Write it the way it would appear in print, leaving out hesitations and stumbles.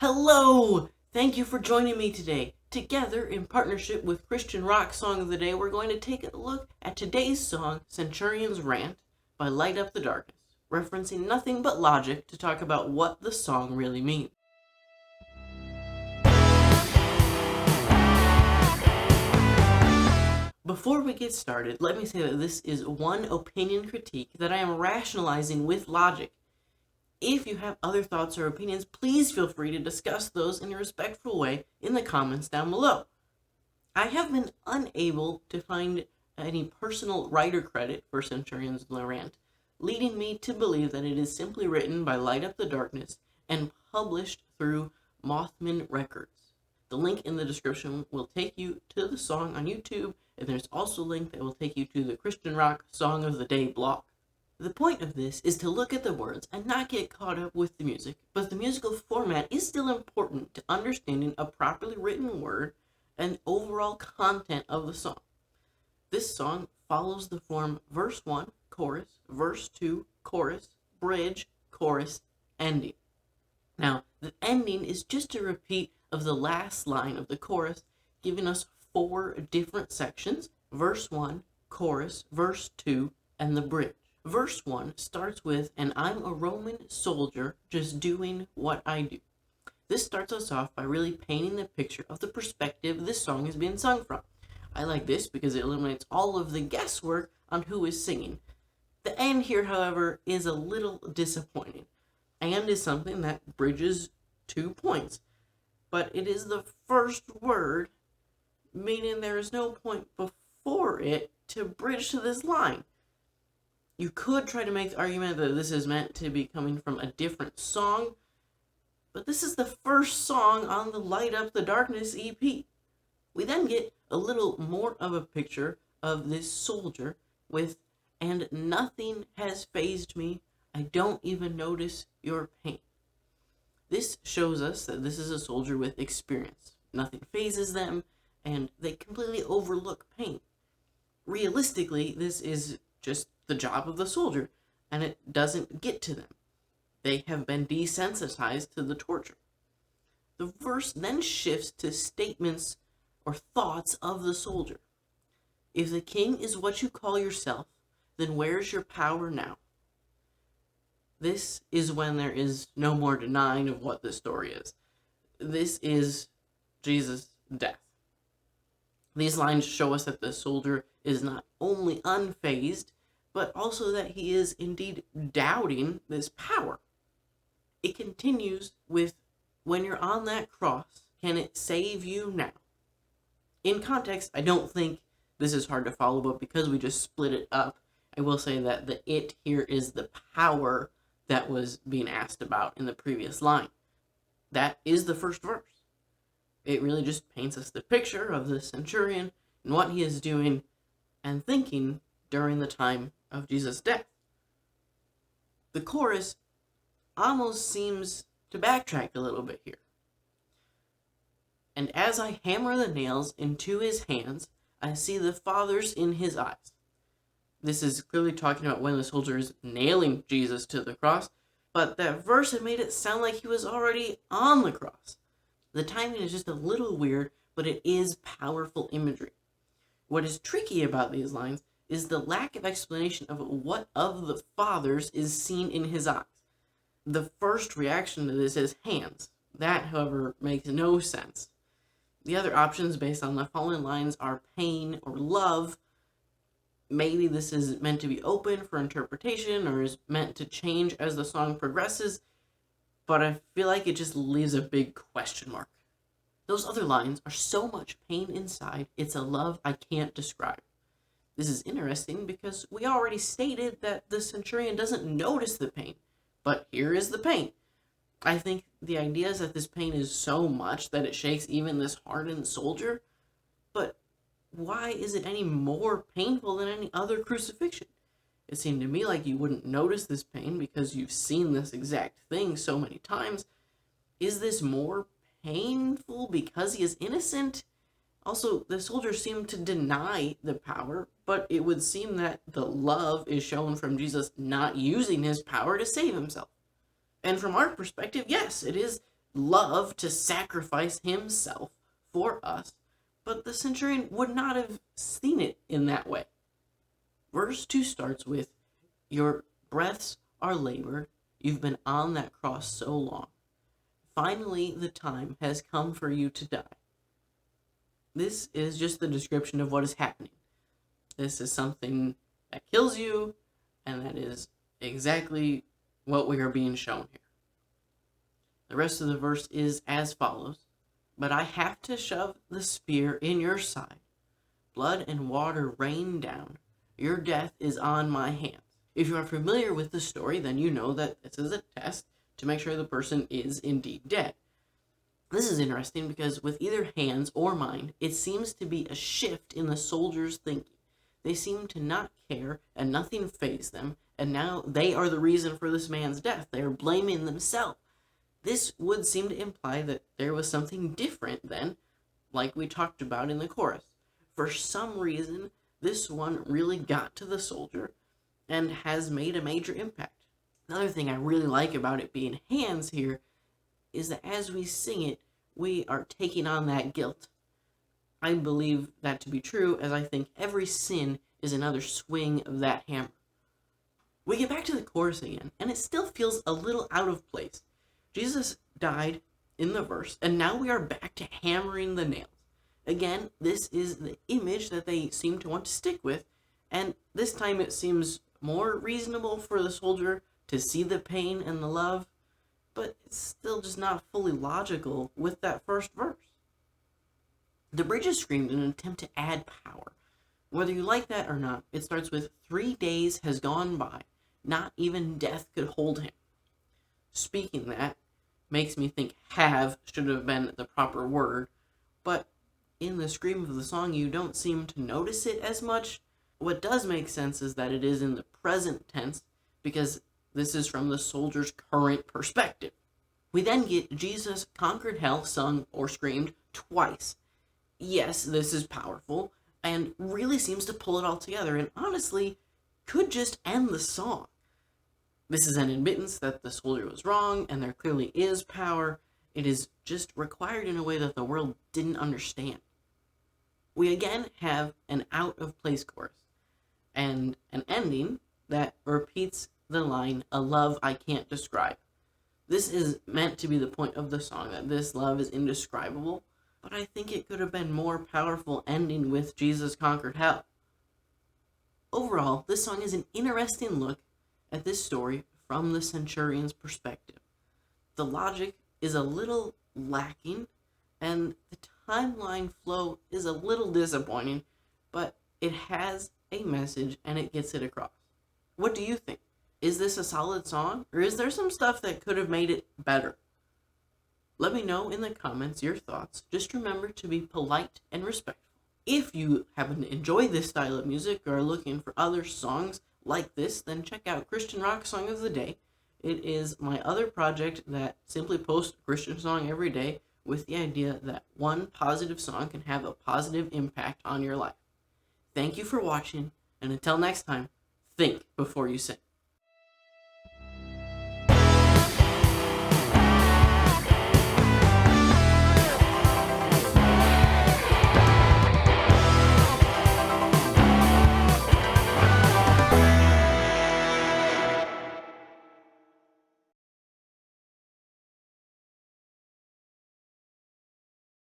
Hello! Thank you for joining me today. Together, in partnership with Christian Rock Song of the Day, we're going to take a look at today's song, Centurion's Rant, by Light Up the Darkness, referencing nothing but logic to talk about what the song really means. Before we get started, let me say that this is one opinion critique that I am rationalizing with logic. If you have other thoughts or opinions, please feel free to discuss those in a respectful way in the comments down below. I have been unable to find any personal writer credit for Centurion's Rant, leading me to believe that it is simply written by Light Up the Darkness and published through Mothman Records. The link in the description will take you to the song on YouTube, and there's also a link that will take you to the Christian Rock Song of the Day blog. The point of this is to look at the words and not get caught up with the music, but the musical format is still important to understanding a properly written word and overall content of the song. This song follows the form verse 1, chorus, verse 2, chorus, bridge, chorus, ending. Now, the ending is just a repeat of the last line of the chorus, giving us 4 different sections: verse 1, chorus, verse 2, and the bridge. Verse 1 starts with, "And I'm a Roman soldier just doing what I do." This starts us off by really painting the picture of the perspective this song is being sung from. I like this because it eliminates all of the guesswork on who is singing. The end here, however, is a little disappointing. And is something that bridges 2 points. But it is the first word, meaning there is no point before it to bridge to this line. You could try to make the argument that this is meant to be coming from a different song, but this is the first song on the Light Up the Darkness EP. We then get a little more of a picture of this soldier with, "And nothing has fazed me, I don't even notice your pain." This shows us that this is a soldier with experience. Nothing phases them, and they completely overlook pain. Realistically, this is just the job of the soldier, and it doesn't get to them. They have been desensitized to the torture. The verse then shifts to statements or thoughts of the soldier. "If the king is what you call yourself, then where's your power now?" This is when there is no more denying of what the story is. This is Jesus' death. These lines show us that the soldier is not only unfazed, but also that he is indeed doubting this power. It continues with, "When you're on that cross, can it save you now?" In context, I don't think this is hard to follow, but because we just split it up, I will say that the "it" here is the power that was being asked about in the previous line. That is the first verse. It really just paints us the picture of the centurion and what he is doing and thinking during the time of Jesus' death. The chorus almost seems to backtrack a little bit here. "And as I hammer the nails into his hands, I see the Father's in his eyes." This is clearly talking about when the soldier is nailing Jesus to the cross, but that verse had made it sound like he was already on the cross. The timing is just a little weird, but it is powerful imagery. What is tricky about these lines is the lack of explanation of what of the Father's is seen in his eyes. The first reaction to this is hands. That, however, makes no sense. The other options based on the following lines are pain or love. Maybe this is meant to be open for interpretation or is meant to change as the song progresses, but I feel like it just leaves a big question mark. Those other lines are so much pain inside, it's a love I can't describe. This is interesting because we already stated that the centurion doesn't notice the pain, but here is the pain. I think the idea is that this pain is so much that it shakes even this hardened soldier, but why is it any more painful than any other crucifixion? It seemed to me like you wouldn't notice this pain because you've seen this exact thing so many times. Is this more painful because he is innocent? Also, the soldiers seem to deny the power, but it would seem that the love is shown from Jesus not using his power to save himself. And from our perspective, yes, it is love to sacrifice himself for us, but the centurion would not have seen it in that way. Verse 2 starts with, "Your breaths are labored. You've been on that cross so long. Finally, the time has come for you to die." This is just the description of what is happening. This is something that kills you, and that is exactly what we are being shown here. The rest of the verse is as follows. "But I have to shove the spear in your side. Blood and water rain down. Your death is on my hands." If you are familiar with the story, then you know that this is a test to make sure the person is indeed dead. This is interesting because with either hands or mind, it seems to be a shift in the soldiers' thinking. They seem to not care and nothing fazed them, and now they are the reason for this man's death. They are blaming themselves. This would seem to imply that there was something different then, like we talked about in the chorus. For some reason, this one really got to the soldier and has made a major impact. Another thing I really like about it being hands here is that as we sing it, we are taking on that guilt. I believe that to be true, as I think every sin is another swing of that hammer. We get back to the chorus again, and it still feels a little out of place. Jesus died in the verse, and now we are back to hammering the nails. Again, this is the image that they seem to want to stick with, and this time it seems more reasonable for the soldier to see the pain and the love, but it's still just not fully logical with that first verse. The bridge is screamed in an attempt to add power. Whether you like that or not, it starts with 3 days has gone by. Not even death could hold him. Speaking that makes me think have should have been the proper word, but in the scream of the song you don't seem to notice it as much. What does make sense is that it is in the present tense because this is from the soldier's current perspective. We then get Jesus conquered hell sung or screamed twice. Yes, this is powerful and really seems to pull it all together and honestly could just end the song. This is an admittance that the soldier was wrong and there clearly is power. It is just required in a way that the world didn't understand. We again have an out-of-place chorus and an ending that repeats the line, "A love I can't describe." This is meant to be the point of the song, that this love is indescribable, but I think it could have been more powerful ending with Jesus conquered hell. Overall, this song is an interesting look at this story from the centurion's perspective. The logic is a little lacking, and the timeline flow is a little disappointing, but it has a message and it gets it across. What do you think? Is this a solid song, or is there some stuff that could have made it better? Let me know in the comments your thoughts. Just remember to be polite and respectful. If you happen to enjoy this style of music or are looking for other songs like this, then check out Christian Rock Song of the Day. It is my other project that simply posts a Christian song every day with the idea that one positive song can have a positive impact on your life. Thank you for watching, and until next time, think before you sing.